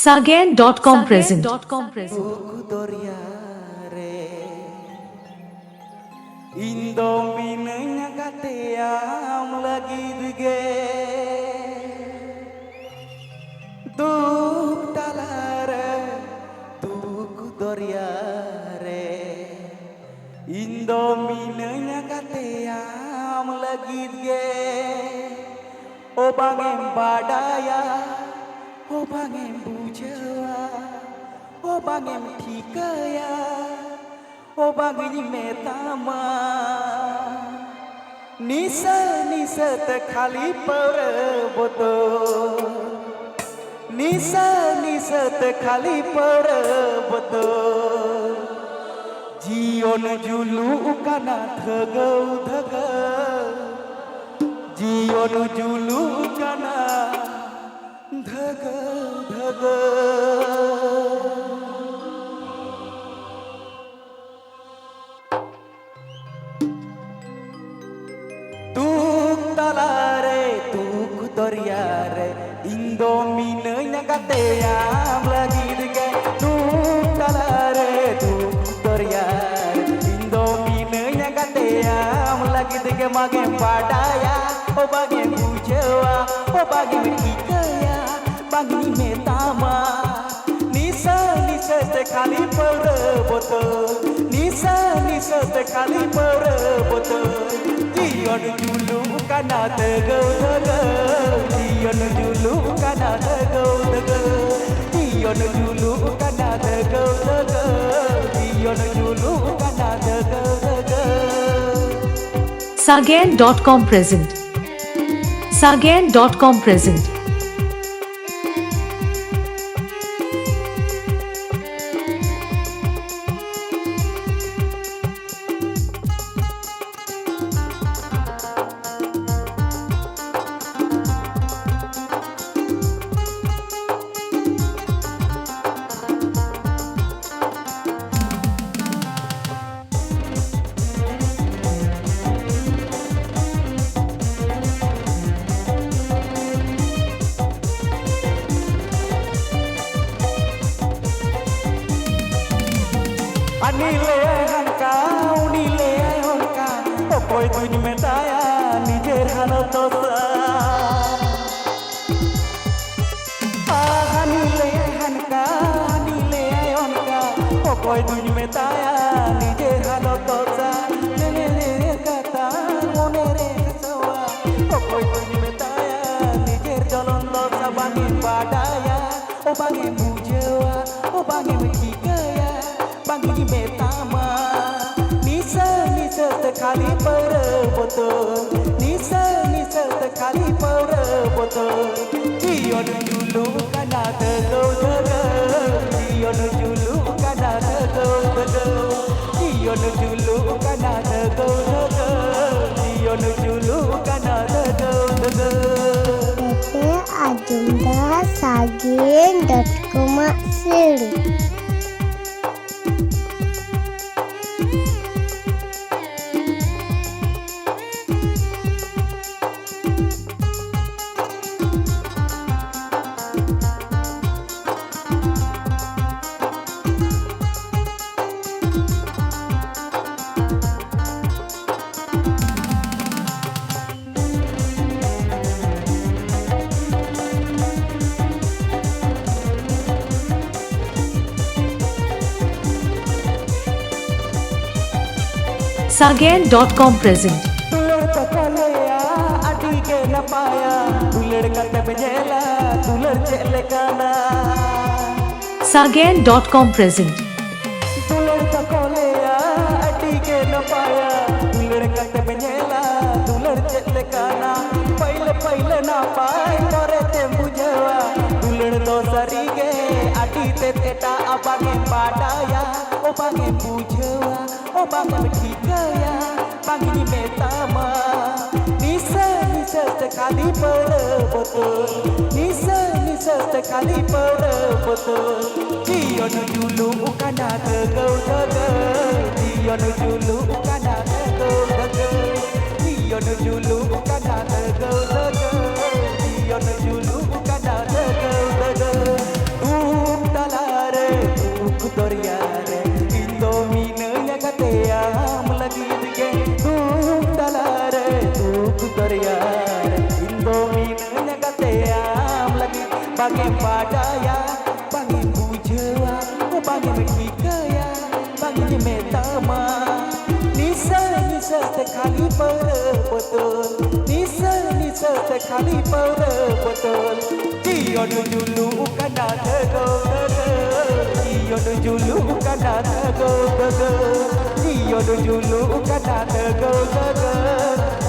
Sagain.com present. Indominenya kateam lagi dige Duk talare duk doriare Indominenya kateam lagi dige O bangem badaya O bangem bujawa O bangem tikaya O bangini metama Nisa nisa te khali par boto Nisa nisa te khali par boto Jion julu kana thagau thaga Jion julu kana dhaga dhaga Talare tuk doriare Indominenya kateam lagi dige Tuk talare tuk doriare Indominenya kateam lagi dige magem padaya O bagem bujawa O bagem tikaya Bagni metama Nisa nisa te khali par botol Nisa nisa te khali par botol Jion julu kana tegau tegau Jion julu kana tegau tegau Jion julu kana tegau tegau Jion julu kana tegau tegau Sagain.com present. Sagain.com present. Nilai hankau nilai hankau Okoi tuj metaya nijer halo tosa Nilai hankau nilai hankau Okoi tuj metaya nijer halo tosa Nene kata monere kasawa Okoi tuj metaya nijer jalon tosa Bangin padaya O bangin bujawa O bangin kikaya Bangini metama Nisa nisa te khali par botol Nisa nisa te khali par botol Jion julu kana tegau tegau Jion julu kana tegau tegau Jion julu kana tegau tegau Jion julu kana tegau tegau Pepe Ajunda Sagain.com Siri Sagain.com present. Tulur pakalaya adi ke napaya Tulur kate bejela tulur celekana Sagain.com present. Tulur pakalaya adi ke napaya Tulur kate bejela tulur celekana Paile paile napai kore te bujawa Tulur dosari ge adi te teta abangem padaya O bangem bujawa O bangem tikaya Bangini metama Nisa nisa te khali par botol Nisa nisa te khali par botol Jion julu kana tegau tegau Jion julu kana tegau tegau Jion julu kana tegau tegau Jion julu kana tegau tegau bangem badaya bangem bujewa bangem tikaya bangem metama nisa nisa te khali betul nisa nisa te khali betul Dio nu julu kana thego Dio nu julu kana thego Dio nu julu kana thego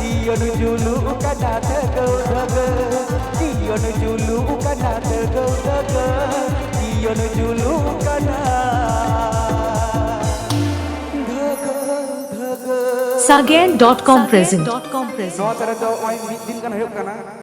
Dio nu julu kana thego Dio nu julu kana thego Dio nu julu kana Sagain.com present. Nota do oy din kana huyuk kana